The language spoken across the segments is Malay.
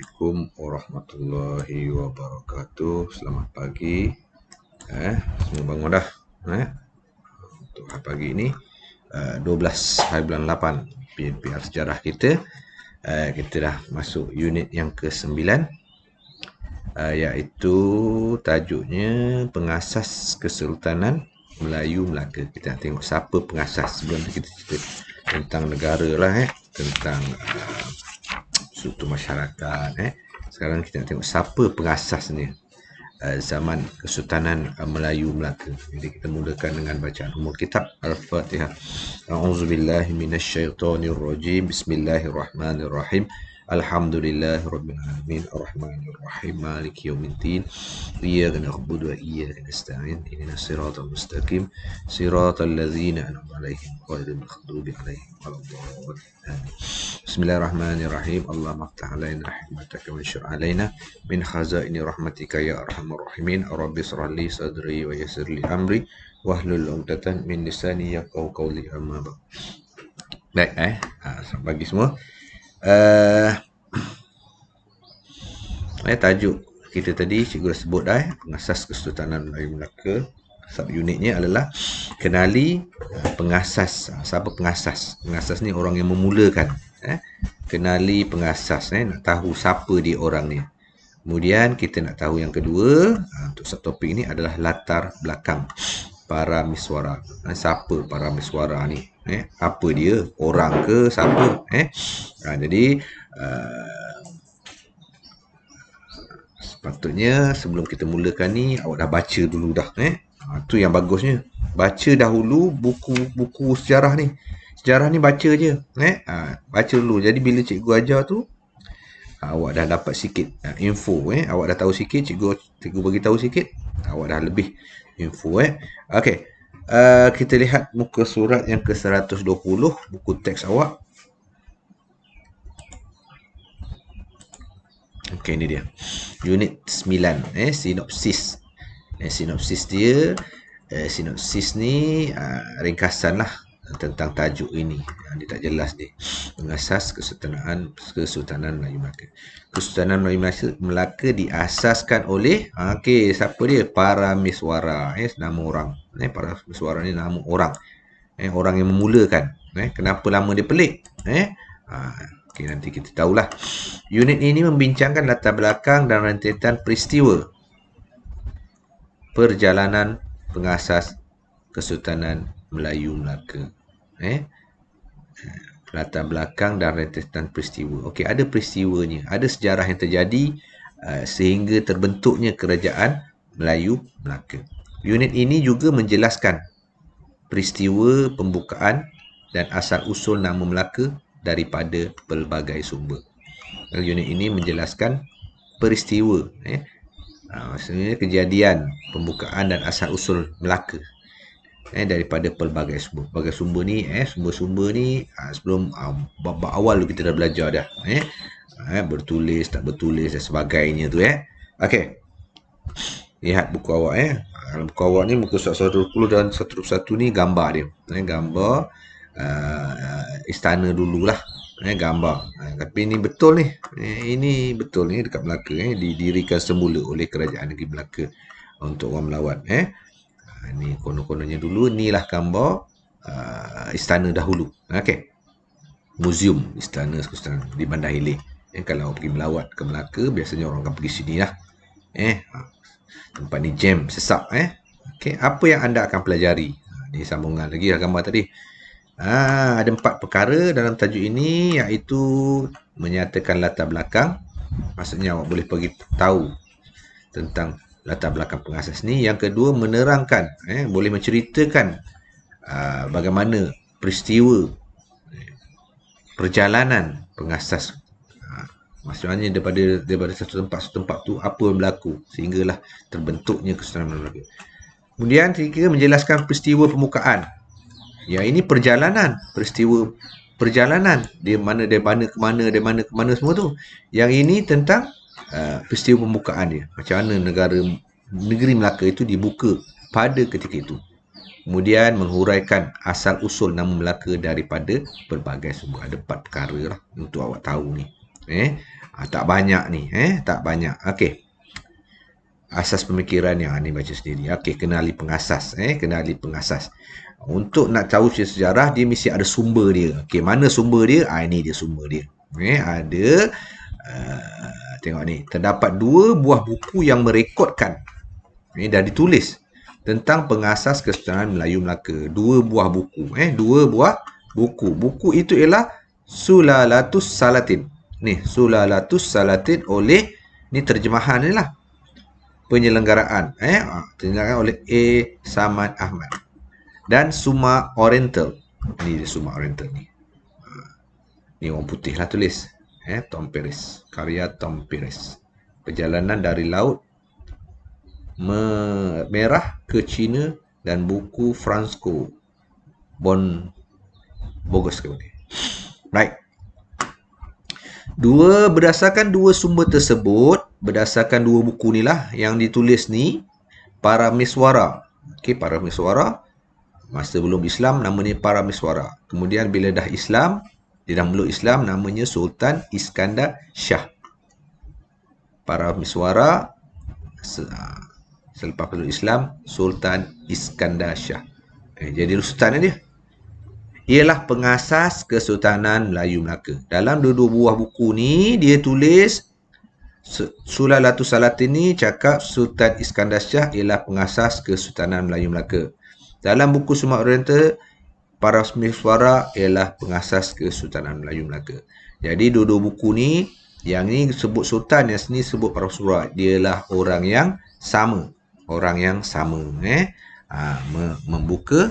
Assalamualaikum warahmatullahi wabarakatuh. Selamat pagi. Semua bangun dah. Untuk hari pagi ini 12 hari bulan 8 PNPR sejarah kita. Kita dah masuk unit yang ke-9, iaitu tajuknya Pengasas Kesultanan Melayu Melaka. Kita nak tengok siapa pengasas. Sebelum kita cerita tentang negara lah, tentang struktur masyarakat. Sekarang kita nak tengok siapa pengasasnya zaman Kesultanan Melayu Melaka. Jadi kita mulakan dengan bacaan umul kitab Al-Fatihah. A'udzubillahi minasyaitonirrajim. Bismillahirrahmanirrahim. Alhamdulillahirabbil alamin arrahmanir rahim maliki yaumiddin iyyaka na'budu wa iyyaka nasta'in ihdinas siratal mustaqim siratal ladzina an'amta 'alaihim ghairil maghdubi 'alaihim waladdallin. Bismillahirrahmanirrahim. Allahumma aftah 'alaina hikmataka wa anshur 'alaina min khazaini rahmatika ya arhamar rahimin. Rabbi shrah li sadri wa yassir li amri wahlul 'uqdatam min lisani yafqahu qawli. Amma ba'd. Baik, selamat pagi semua. Tajuk kita tadi cikgu dah sebut dah, pengasas Kesultanan Melayu Melaka. Subunitnya adalah kenali pengasas. Siapa pengasas? Pengasas ni orang yang memulakan. Kenali pengasas, nak tahu siapa dia orang ni. Kemudian kita nak tahu yang kedua, untuk subtopik ini adalah latar belakang para miswara. Siapa para miswara ni? Apa dia? Orang ke siapa? Jadi sepatutnya sebelum kita mulakan ni awak dah baca dulu dah. Tu yang bagusnya. Baca dahulu buku sejarah ni. Sejarah ni baca je. Baca dulu. Jadi bila cikgu ajar tu, awak dah dapat sikit info. Awak dah tahu sikit, cikgu bagi tahu sikit, awak dah lebih info. Okey. Kita lihat muka surat yang ke-120, buku teks awak. Okey, ini dia. Unit 9, sinopsis. Sinopsis dia, sinopsis ni ringkasan lah tentang tajuk ini. Dia tak jelas ni. Pengasas Kesultanan Melayu Melaka. Kesultanan Melayu Melaka diasaskan oleh, siapa dia? Para miswara. Nama orang. Para miswara ni nama orang. Orang yang memulakan. Kenapa nama dia pelik? Okay, nanti kita tahulah. Unit ini membincangkan latar belakang dan rentetan peristiwa perjalanan pengasas Kesultanan Melayu Melaka. Latar belakang dan rentetan peristiwa. Okey, ada peristiwanya, ada sejarah yang terjadi sehingga terbentuknya Kerajaan Melayu Melaka. Unit ini juga menjelaskan peristiwa pembukaan dan asal-usul nama Melaka daripada pelbagai sumber. Unit ini menjelaskan peristiwa, maksudnya kejadian pembukaan dan asal-usul Melaka daripada pelbagai sumber. Pelbagai sumber ni, sumber-sumber ni sebelum bab awal kita dah belajar dah. Bertulis, tak bertulis dan sebagainya tu. Okey. Lihat buku awak. Dalam buku awak ni muka surat 120 dan 121 ni gambar dia. Gambar istana dululah. Gambar. Tapi ini betul ni. Ini betul ni dekat Melaka. Didirikan semula oleh Kerajaan Negeri Melaka untuk orang melawat. Ni konon-kononnya dulu. Inilah gambar istana dahulu. Okey. Muzium Istana Kesultanan di Bandar Hilir. Kalau pergi melawat ke Melaka, biasanya orang akan pergi sini lah. Tempat ni jam, sesak. Okey, apa yang anda akan pelajari? Ni sambungan lagi lah gambar tadi. Ada 4 perkara dalam tajuk ini, iaitu menyatakan latar belakang. Maksudnya awak boleh pergi tahu tentang latar belakang pengasas ni. Yang kedua, menerangkan, boleh menceritakan bagaimana peristiwa perjalanan pengasas. Maksudnya daripada satu tempat tu apa yang berlaku sehinggalah terbentuknya Kesultanan Melaka. Kemudian ketiga, menjelaskan peristiwa pembukaan. Ini perjalanan, peristiwa perjalanan dari mana ke mana semua tu. Yang ini tentang peristiwa pembukaan dia. Macam mana negeri Melaka itu dibuka pada ketika itu. Kemudian menghuraikan asal usul nama Melaka daripada pelbagai sumber. Ada 4 perkara lah untuk awak tahu ni. Tak banyak ni, tak banyak. Okey. Asas pemikiran yang ni baca sendiri. Okey, kenali pengasas, kenali pengasas. Untuk nak tahu sejarah dia mesti ada sumber dia. Okey, mana sumber dia? Ini dia sumber dia. Ada tengok ni, terdapat 2 buah buku yang merekodkan dah ditulis tentang pengasas Kesultanan Melayu Melaka. 2 buah buku, 2 buah buku. Buku itu ialah Sulalatus Salatin. Ni, Sulalatus Salatin oleh ni terjemahan ni lah. Penyelenggaraan penyelenggaraan oleh A. Samad Ahmad dan Suma Oriental. Ni dia Suma Oriental ni. Ni orang putih lah tulis. Tom Perez. Karya Tom Perez. Perjalanan dari Laut Merah ke China dan buku Francisco Bogus kemudian. Right. Berdasarkan 2 sumber tersebut, berdasarkan 2 buku ni lah yang ditulis ni, para miswara. Okey, para miswara masa belum Islam namanya para miswara. Kemudian bila dah Islam, dia dah meluk Islam, namanya Sultan Iskandar Shah. Para miswara selepas meluk Islam, Sultan Iskandar Shah. Jadi sultan dia ialah pengasas Kesultanan Melayu Melaka. Dalam 2 buah buku ni dia tulis Sulalatus Salatin ni cakap Sultan Iskandar Shah ialah pengasas Kesultanan Melayu Melaka. Dalam buku Suma Oriental, para miswara ialah pengasas Kesultanan Melayu Melaka. Jadi 2 buku ni, yang ni sebut sultan, yang sini sebut para miswara, dialah orang yang sama. Orang yang sama, membuka,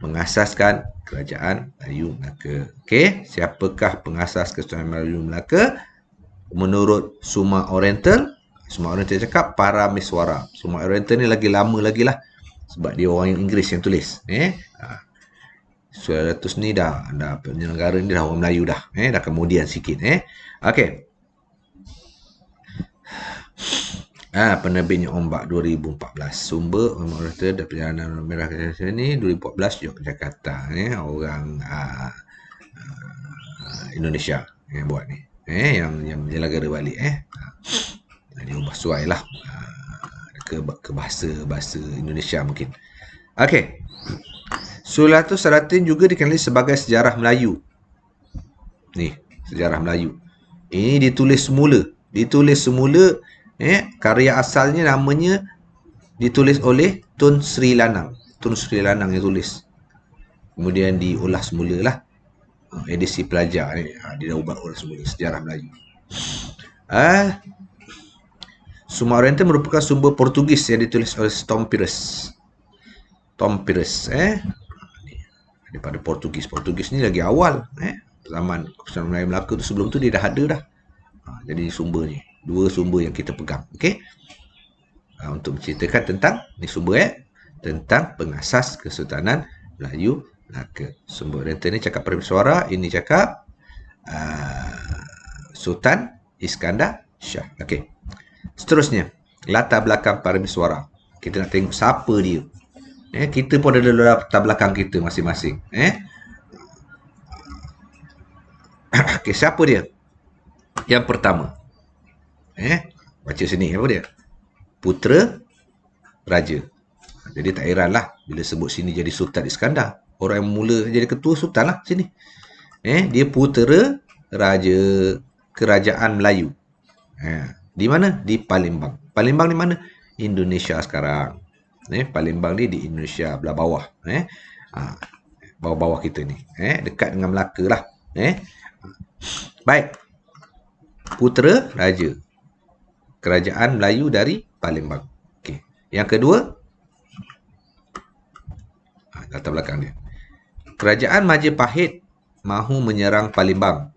mengasaskan Kerajaan Melayu Melaka. Okey, siapakah pengasas Kesultanan Melayu Melaka? Menurut Suma Oriental, Suma Oriental cakap para miswara. Suma Oriental ni lagi lama lagi lah, sebab dia orang Inggeris yang tulis. Sulalatus ni dah penyelenggara ni dah orang Melayu dah. Dah kemudian sikit. Okey. Penerbitnya Ombak 2014. Sumber Oriental dan Perjalanan Merah ke sini 2014 Yogyakarta. Orang Indonesia yang buat ni. Yang menyelenggara balik. Dia ubah suai lah ke bahasa Indonesia mungkin. Okey. Sulalatus Salatin juga dikenali sebagai sejarah Melayu. Ni, sejarah Melayu. Ini ditulis semula. Karya asalnya namanya ditulis oleh Tun Sri Lanang. Tun Sri Lanang yang tulis. Kemudian diolah semula lah. Edisi pelajar ni. Dia dah ulah semula sejarah Melayu. Suma Oriental merupakan sumber Portugis yang ditulis oleh Tom Perez. Daripada Portugis. Portugis ni lagi awal. Zaman Kesultanan Melayu Melaka tu, sebelum tu dia dah ada dah. Jadi sumbernya. 2 sumber yang kita pegang. Okey. Untuk menceritakan tentang ni sumber tentang pengasas Kesultanan Melayu Melaka. Sumber Oriental ni cakap para miswara, ini cakap Sultan Iskandar Shah. Okey. Seterusnya, latar belakang para miswara. Kita nak tengok siapa dia. Kita pun ada latar belakang kita masing-masing. Okey, siapa dia? Yang pertama. Baca sini apa dia? Putera Raja. Jadi tak heran lah bila sebut sini jadi Sultan Iskandar. Orang yang mula jadi ketua sultan lah sini. Dia putera Raja Kerajaan Melayu. Di mana? Di Palembang. Palembang di mana? Indonesia sekarang. Palembang ni di Indonesia belah bawah. Bawah-bawah kita ni. Dekat dengan Melaka lah. Baik. Putera Raja Kerajaan Melayu dari Palembang. Okey. Yang kedua, latar belakang dia. Kerajaan Majapahit mahu menyerang Palembang.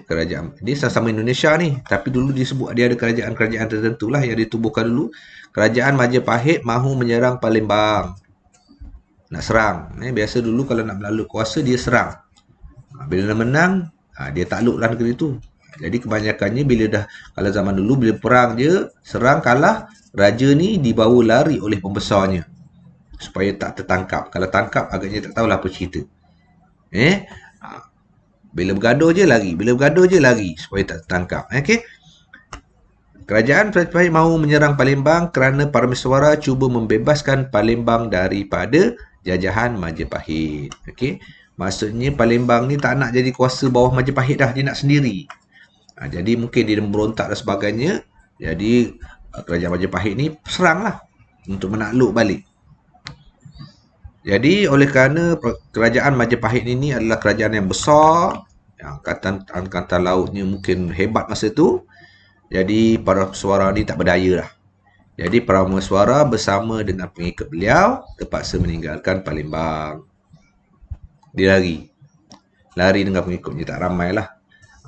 Kerajaan dia sama-sama Indonesia ni, tapi dulu disebut dia ada kerajaan-kerajaan tertentu lah yang ditubuhkan dulu. Kerajaan Majapahit mahu menyerang Palembang. Nak serang. Biasa dulu kalau nak melalui kuasa dia serang. Bila dah menang, dia takluklah negeri tu. Jadi kebanyakannya bila dah, kalau zaman dulu bila perang je, serang kalah, raja ni dibawa lari oleh pembesarnya supaya tak tertangkap. Kalau tangkap agaknya tak tahulah apa cerita. Bila bergaduh je lari. Bila bergaduh je lari supaya tak tertangkap. Okey. Kerajaan Majapahit mahu menyerang Palembang kerana para mesyuarat cuba membebaskan Palembang daripada jajahan Majapahit. Okey. Maksudnya Palembang ni tak nak jadi kuasa bawah Majapahit dah, dia nak sendiri. Jadi mungkin dia memberontak dan sebagainya. Jadi kerajaan Majapahit ni seranglah untuk menakluk balik. Jadi oleh kerana kerajaan Majapahit ini adalah kerajaan yang besar, angkatan lautnya mungkin hebat masa tu. Jadi para pesuara ni tak berdaya lah. Jadi para pesuara bersama dengan pengikut beliau terpaksa meninggalkan Palembang. Dia lari dengan pengikutnya, tak ramai lah.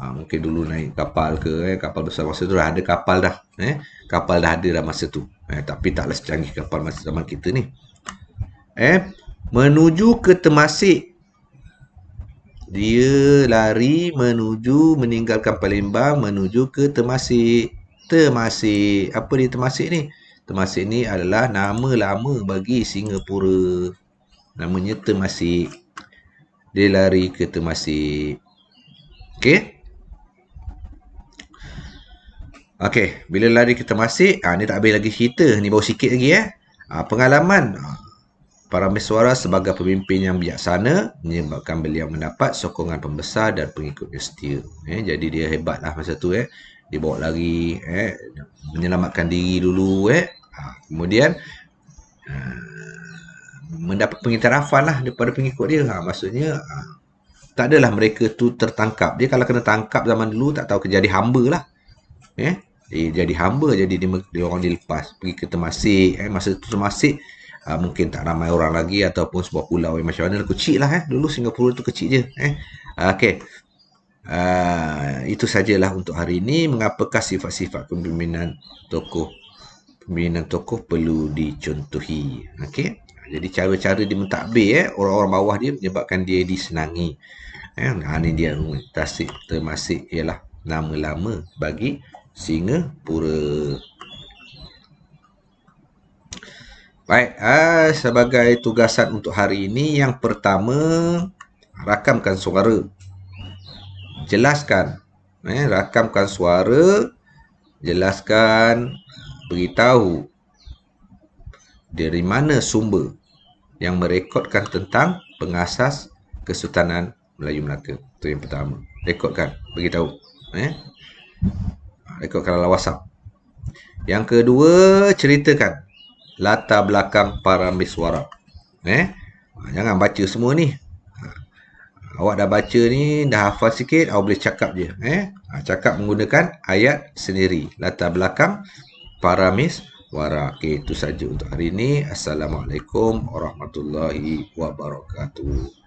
Mungkin dulu naik kapal ke, kapal besar masa tu dah ada kapal dah. Kapal dah ada dah masa tu. Tapi taklah secanggih kapal masa zaman kita ni. Menuju ke Temasek. Dia lari meninggalkan Palembang menuju ke Temasek. Temasek. Apa dia Temasek ni? Temasek ni adalah nama lama bagi Singapura. Namanya Temasek. Dia lari ke Temasek. Okey. Okey, bila lari ke Temasek, ni tak habis lagi cerita. Ni baru sikit lagi pengalaman para mesyuarat sebagai pemimpin yang bijaksana menyebabkan beliau mendapat sokongan pembesar dan pengikut yang setia. Jadi dia hebatlah masa tu. Dia bawa lari, menyelamatkan diri dulu. Kemudian mendapat pengiktirafan lah daripada pengikut dia. Maksudnya tak adalah mereka tu tertangkap. Dia kalau kena tangkap zaman dulu tak tahu jadi hamba lah. Jadi hamba, jadi dia orang dilepas pergi ke Temasek. Masa tu Temasek mungkin tak ramai orang lagi ataupun sebuah pulau yang macam mana, kecil lah. Dulu Singapura tu kecil je. Okey. Itu sajalah untuk hari ini. Mengapakah sifat-sifat pemimpinan tokoh perlu dicontohi. Okey. Jadi cara-cara dia mentadbir orang-orang bawah dia menyebabkan dia disenangi. Ini dia Tasik Temasek ialah nama lama bagi Singapura. Baik, sebagai tugasan untuk hari ini, yang pertama, rakamkan suara. Jelaskan. Rakamkan suara, jelaskan, beritahu dari mana sumber yang merekodkan tentang pengasas Kesultanan Melayu Melaka. Itu yang pertama. Rekodkan, beritahu. Rekodkan dalam WhatsApp. Yang kedua, ceritakan latar belakang para mesyuarat. Jangan baca semua ni. Awak dah baca ni, dah hafal sikit, awak boleh cakap je. Cakap menggunakan ayat sendiri. Latar belakang para mesyuarat. Okey, itu saja untuk hari ini. Assalamualaikum warahmatullahi wabarakatuh.